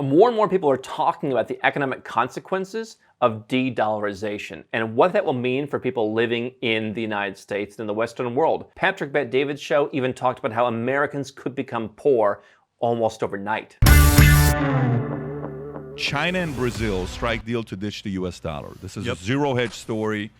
More and more people are talking about the economic consequences of de-dollarization and what that will mean for people living in the United States and in the Western world. Patrick Bet-David's show even talked about how Americans could become poor almost overnight. China and Brazil strike deal to ditch the US dollar. This is a zero hedge story.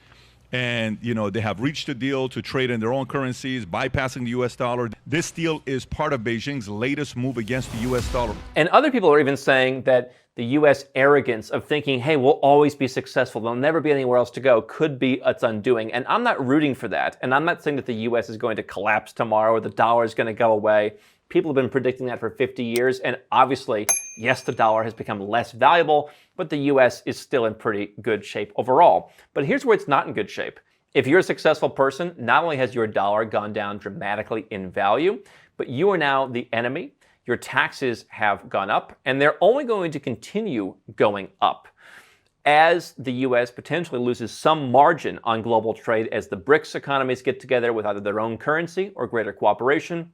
And, they have reached a deal to trade in their own currencies, bypassing the US dollar. This deal is part of Beijing's latest move against the US dollar. And other people are even saying that the US arrogance of thinking, hey, we'll always be successful, there'll never be anywhere else to go, could be its undoing. And I'm not rooting for that. And I'm not saying that the US is going to collapse tomorrow or the dollar is going to go away. People have been predicting that for 50 years. And obviously, yes, the dollar has become less valuable, but the US is still in pretty good shape overall. But here's where it's not in good shape. If you're a successful person, not only has your dollar gone down dramatically in value, but you are now the enemy. Your taxes have gone up, and they're only going to continue going up as the US potentially loses some margin on global trade as the BRICS economies get together with either their own currency or greater cooperation.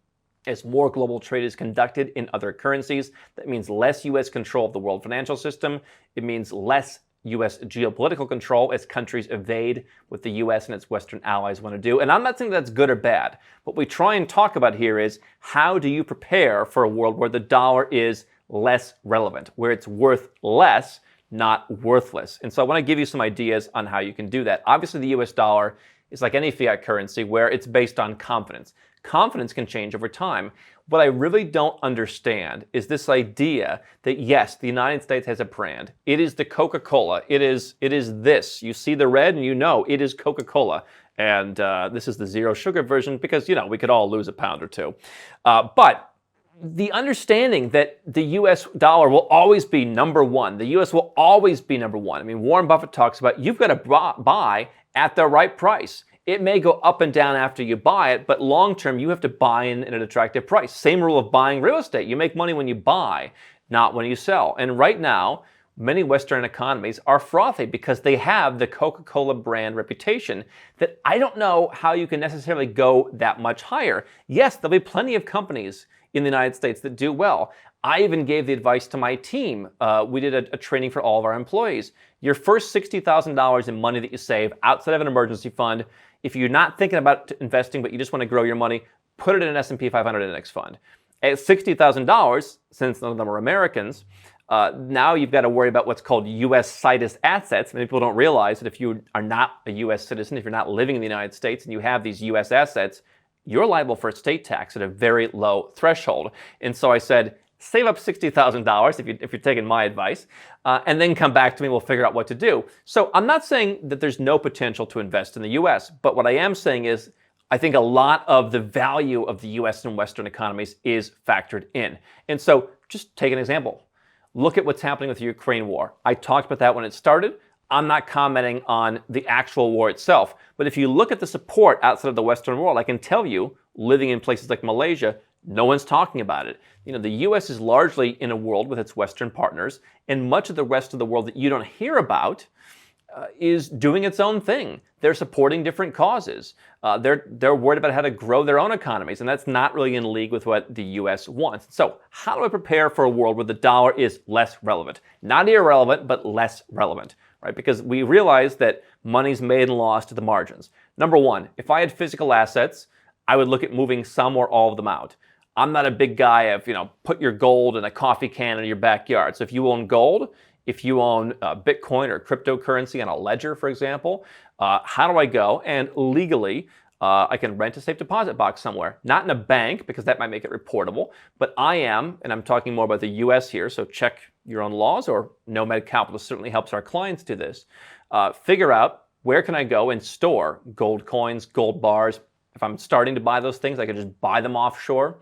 As more global trade is conducted in other currencies, that means less US control of the world financial system. It means less US geopolitical control as countries evade what the US and its Western allies want to do. And I'm not saying that's good or bad. What we try and talk about here is how do you prepare for a world where the dollar is less relevant, where it's worth less, not worthless. And so I want to give you some ideas on how you can do that. Obviously, the US dollar is like any fiat currency where it's based on confidence. Confidence can change over time. What I really don't understand is this idea that, yes, the United States has a brand. It is the Coca-Cola. It is this. You see the red and you know it is Coca-Cola. And this is the zero sugar version because, we could all lose a pound or two. But the understanding that the US dollar will always be number one. The US will always be number one. I mean, Warren Buffett talks about you've got to buy at the right price. It may go up and down after you buy it, but long term, you have to buy in at an attractive price. Same rule of buying real estate. You make money when you buy, not when you sell. And right now, many Western economies are frothy because they have the Coca-Cola brand reputation that I don't know how you can necessarily go that much higher. Yes, there'll be plenty of companies in the United States that do well. I even gave the advice to my team. We did a training for all of our employees. Your first $60,000 in money that you save outside of an emergency fund, if you're not thinking about investing but you just want to grow your money, put it in an S&P 500 index fund. At $60,000, since none of them are Americans, now you've got to worry about what's called U.S. situs assets. Many people don't realize that if you are not a U.S. citizen, if you're not living in the United States and you have these U.S. assets, you're liable for estate tax at a very low threshold. And so I said, save up $60,000 if you're taking my advice, and then come back to me, we'll figure out what to do. So I'm not saying that there's no potential to invest in the US, but what I am saying is I think a lot of the value of the US and Western economies is factored in. And so just take an example. Look at what's happening with the Ukraine war. I talked about that when it started. I'm not commenting on the actual war itself. But if you look at the support outside of the Western world, I can tell you, living in places like Malaysia, no one's talking about it. The U.S. is largely in a world with its Western partners, and much of the rest of the world that you don't hear about is doing its own thing. They're supporting different causes. They're worried about how to grow their own economies, and that's not really in league with what the U.S. wants. So how do I prepare for a world where the dollar is less relevant? Not irrelevant, but less relevant, right? Because we realize that money's made and lost to the margins. Number one, if I had physical assets, I would look at moving some or all of them out. I'm not a big guy of, put your gold in a coffee can in your backyard. So if you own gold, if you own Bitcoin or cryptocurrency on a ledger, for example, how do I go? And legally, I can rent a safe deposit box somewhere. Not in a bank, because that might make it reportable, but I am, and I'm talking more about the US here, so check your own laws, or Nomad Capitalist certainly helps our clients do this. Figure out where can I go and store gold coins, gold bars. If I'm starting to buy those things, I can just buy them offshore.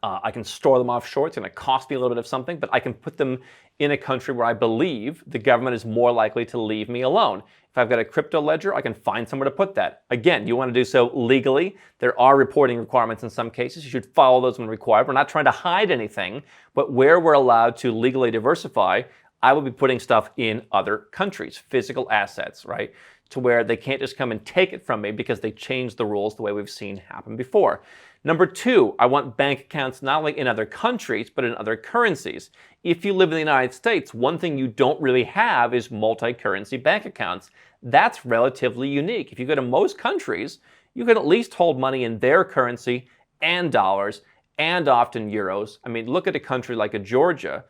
I can store them offshore. It's going to cost me a little bit of something, but I can put them in a country where I believe the government is more likely to leave me alone. If I've got a crypto ledger, I can find somewhere to put that. Again, you want to do so legally. There are reporting requirements in some cases. You should follow those when required. We're not trying to hide anything, but where we're allowed to legally diversify, I will be putting stuff in other countries, physical assets, right? to where they can't just come and take it from me because they changed the rules the way we've seen happen before. Number two, I want bank accounts not only in other countries, but in other currencies. If you live in the United States, one thing you don't really have is multi-currency bank accounts. That's relatively unique. If you go to most countries, you can at least hold money in their currency and dollars and often euros. I mean, look at a country like a Georgia,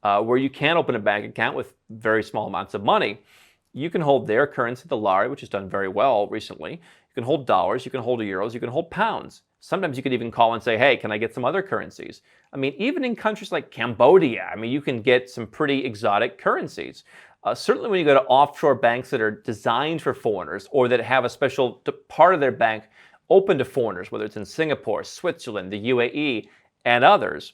where you can open a bank account with very small amounts of money. You can hold their currency, the lari, which has done very well recently. You can hold dollars, you can hold euros, you can hold pounds. Sometimes you could even call and say, hey, can I get some other currencies? I mean, even in countries like Cambodia, I mean, you can get some pretty exotic currencies. Certainly when you go to offshore banks that are designed for foreigners or that have a special part of their bank open to foreigners, whether it's in Singapore, Switzerland, the UAE, and others,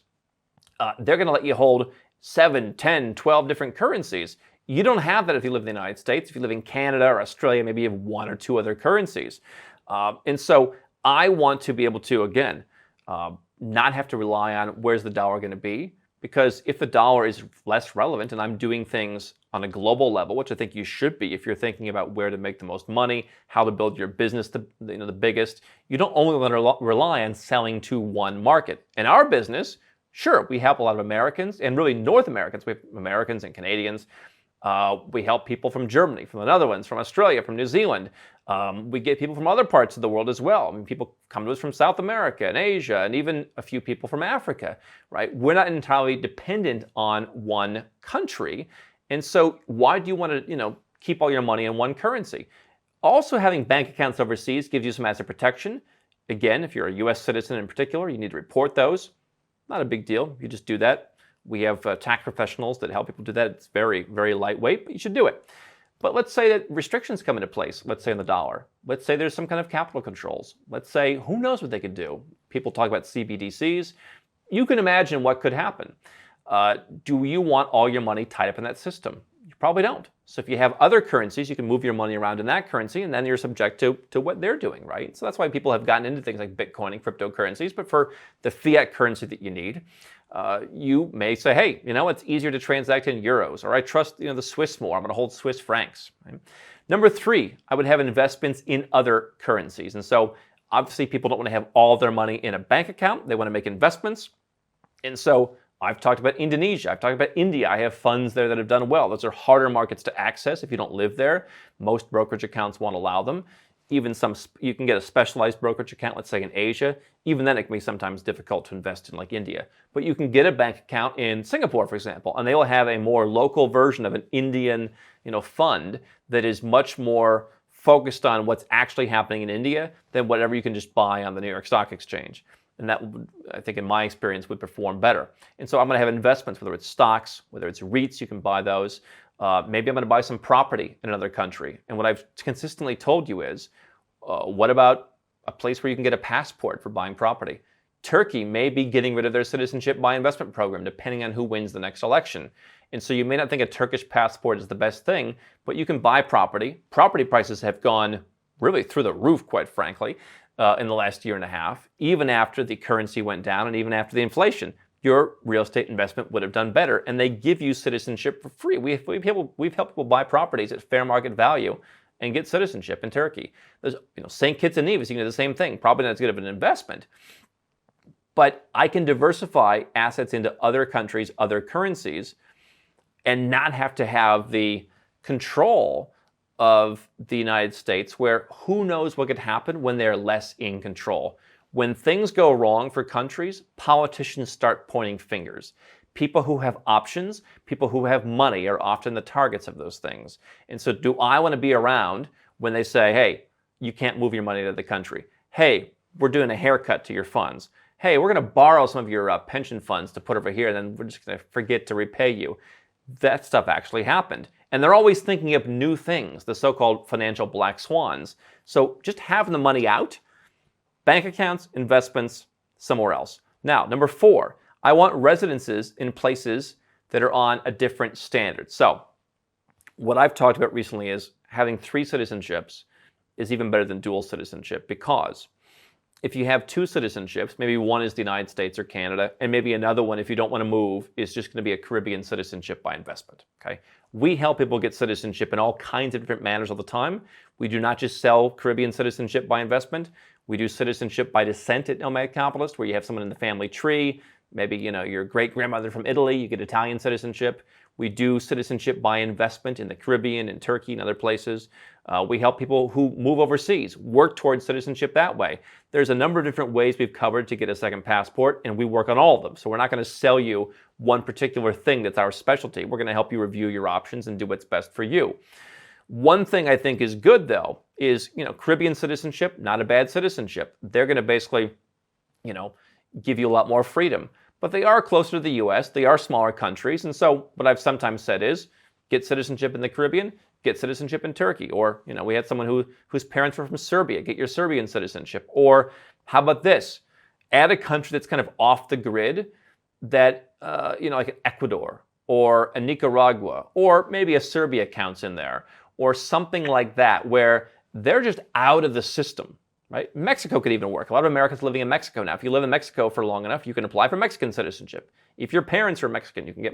they're going to let you hold 7, 10, 12 different currencies. You don't have that if you live in the United States. If you live in Canada or Australia, maybe you have 1 or 2 other currencies. And so I want to be able to, again, not have to rely on where's the dollar going to be, because if the dollar is less relevant and I'm doing things on a global level, which I think you should be if you're thinking about where to make the most money, how to build your business the biggest, you don't only want to rely on selling to one market. In our business, sure, we help a lot of Americans and really North Americans. We have Americans and Canadians. We help people from Germany, from the Netherlands, from Australia, from New Zealand. We get people from other parts of the world as well. I mean, people come to us from South America and Asia, and even a few people from Africa, right? We're not entirely dependent on one country. And so why do you want to, keep all your money in one currency? Also, having bank accounts overseas gives you some asset protection. Again, if you're a U.S. citizen in particular, you need to report those. Not a big deal. You just do that. We have tax professionals that help people do that. It's very, very lightweight, but you should do it. But let's say that restrictions come into place, let's say on the dollar. Let's say there's some kind of capital controls. Let's say, who knows what they could do? People talk about CBDCs. You can imagine what could happen. Do you want all your money tied up in that system? You probably don't. So if you have other currencies, you can move your money around in that currency, and then you're subject to what they're doing, right? So that's why people have gotten into things like Bitcoin and cryptocurrencies. But for the fiat currency that you need, you may say, hey, it's easier to transact in euros, or I trust the Swiss more. I'm going to hold Swiss francs. Right? Number 3, I would have investments in other currencies. And so obviously people don't want to have all of their money in a bank account. They want to make investments. And so I've talked about Indonesia. I've talked about India. I have funds there that have done well. Those are harder markets to access if you don't live there. Most brokerage accounts won't allow them. Even you can get a specialized brokerage account, let's say in Asia. Even then it can be sometimes difficult to invest in, like India. But you can get a bank account in Singapore, for example, and they will have a more local version of an Indian fund that is much more focused on what's actually happening in India than whatever you can just buy on the New York Stock Exchange. And that, I think in my experience, would perform better. And so I'm going to have investments, whether it's stocks, whether it's REITs, you can buy those. Maybe I'm going to buy some property in another country. And what I've consistently told you is, what about a place where you can get a passport for buying property? Turkey may be getting rid of their citizenship by investment program, depending on who wins the next election. And so you may not think a Turkish passport is the best thing, but you can buy property. Property prices have gone really through the roof, quite frankly, in the last year and a half, even after the currency went down and even after the inflation. Your real estate investment would have done better, and they give you citizenship for free. We've helped people buy properties at fair market value and get citizenship in Turkey. There's, St. Kitts and Nevis, you can do the same thing. Probably not as good of an investment, but I can diversify assets into other countries, other currencies, and not have to have the control of the United States, where who knows what could happen when they're less in control. When things go wrong for countries, politicians start pointing fingers. People who have options, people who have money are often the targets of those things. And so do I want to be around when they say, hey, you can't move your money to the country. Hey, we're doing a haircut to your funds. Hey, we're going to borrow some of your pension funds to put over here, and then we're just going to forget to repay you. That stuff actually happened. And they're always thinking of new things, the so-called financial black swans. So just having the money out, bank accounts, investments, somewhere else. Now, number 4, I want residences in places that are on a different standard. So what I've talked about recently is having 3 citizenships is even better than dual citizenship, because if you have two citizenships, maybe one is the United States or Canada, and maybe another one, if you don't want to move, is just going to be a Caribbean citizenship by investment. Okay? We help people get citizenship in all kinds of different manners all the time. We do not just sell Caribbean citizenship by investment. We do citizenship by descent at Nomad Capitalist, where you have someone in the family tree. Maybe your great-grandmother from Italy, you get Italian citizenship. We do citizenship by investment in the Caribbean, in Turkey, and other places. We help people who move overseas work towards citizenship that way. There's a number of different ways we've covered to get a second passport, and we work on all of them. So we're not going to sell you one particular thing that's our specialty. We're going to help you review your options and do what's best for you. One thing I think is good, though, is Caribbean citizenship, not a bad citizenship. They're going to basically, give you a lot more freedom. But they are closer to the U.S. They are smaller countries. And so what I've sometimes said is get citizenship in the Caribbean, get citizenship in Turkey. Or, we had someone whose parents were from Serbia, get your Serbian citizenship. Or how about this? Add a country that's kind of off the grid that, like Ecuador or a Nicaragua, or maybe a Serbia counts in there, or something like that, where they're just out of the system. Right? Mexico could even work. A lot of Americans living in Mexico now. If you live in Mexico for long enough, you can apply for Mexican citizenship. If your parents are Mexican, you can get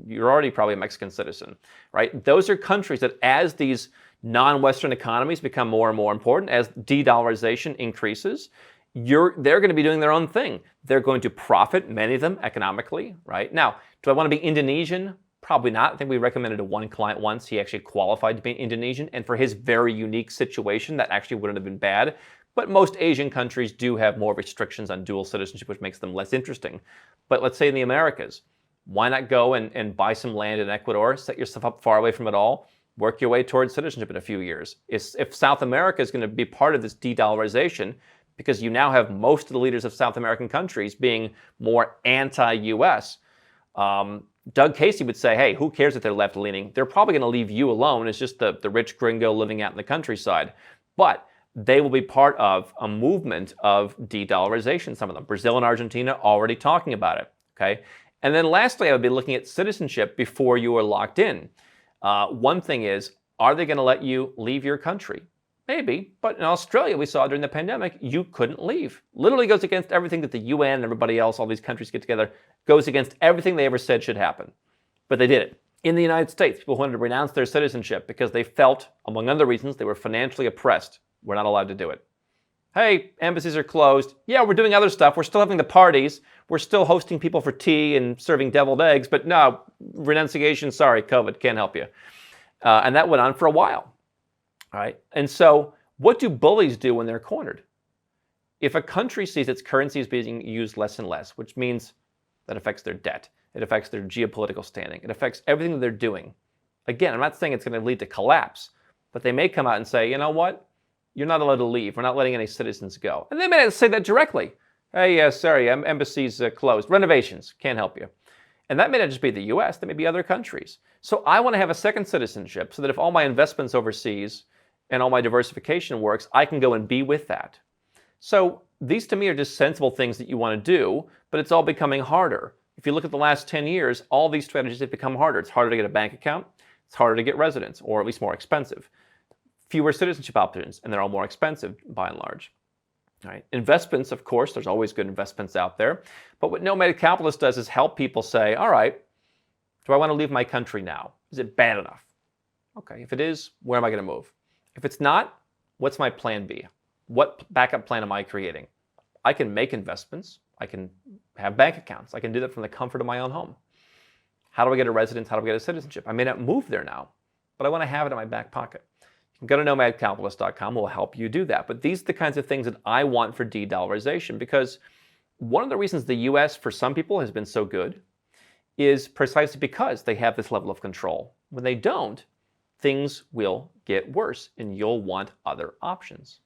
you're already probably a Mexican citizen, right? Those are countries that, as these non-Western economies become more and more important, as de-dollarization increases, they're going to be doing their own thing. They're going to profit, many of them, economically, right? Now, do I want to be Indonesian? Probably not. I think we recommended to one client once. He actually qualified to be Indonesian, and for his very unique situation, that actually wouldn't have been bad. But most Asian countries do have more restrictions on dual citizenship, which makes them less interesting. But let's say in the Americas, why not go and buy some land in Ecuador, set yourself up far away from it all, work your way towards citizenship in a few years? If South America is going to be part of this de-dollarization, because you now have most of the leaders of South American countries being more anti-US, Doug Casey would say, hey, who cares if they're left-leaning? They're probably going to leave you alone. It's just the rich gringo living out in the countryside. But they will be part of a movement of de-dollarization, some of them. Brazil and Argentina already talking about it, okay? And then lastly, I would be looking at citizenship before you are locked in. One thing is, are they going to let you leave your country? Maybe, but in Australia, we saw during the pandemic, you couldn't leave. Literally goes against everything that the UN and everybody else, all these countries get together, goes against everything they ever said should happen. But they did it. In the United States, people wanted to renounce their citizenship because they felt, among other reasons, they were financially oppressed. We're not allowed to do it. Hey, embassies are closed. Yeah, we're doing other stuff. We're still having the parties. We're still hosting people for tea and serving deviled eggs. But no, renunciation, sorry, COVID, can't help you. And that went on for a while. All right. And so what do bullies do when they're cornered? If a country sees its currency is being used less and less, which means that affects their debt, it affects their geopolitical standing, it affects everything that they're doing. Again, I'm not saying it's going to lead to collapse, but they may come out and say, you know what? You're not allowed to leave. We're not letting any citizens go. And they may not say that directly. Hey, sorry, embassy's closed. Renovations, can't help you. And that may not just be the US, that may be other countries. So I want to have a second citizenship so that if all my investments overseas and all my diversification works, I can go and be with that. So these to me are just sensible things that you want to do, but it's all becoming harder. If you look at the last 10 years, all these strategies have become harder. It's harder to get a bank account. It's harder to get residence, or at least more expensive. Fewer citizenship options, and they're all more expensive by and large. All right. Investments, of course, there's always good investments out there. But what Nomad Capitalist does is help people say, all right, do I want to leave my country now? Is it bad enough? Okay, if it is, where am I going to move? If it's not, what's my plan B? What backup plan am I creating? I can make investments. I can have bank accounts. I can do that from the comfort of my own home. How do I get a residence? How do I get a citizenship? I may not move there now, but I want to have it in my back pocket. Go to nomadcapitalist.com. We'll help you do that. But these are the kinds of things that I want for de-dollarization, because one of the reasons the U.S. for some people has been so good is precisely because they have this level of control. When they don't, things will get worse and you'll want other options.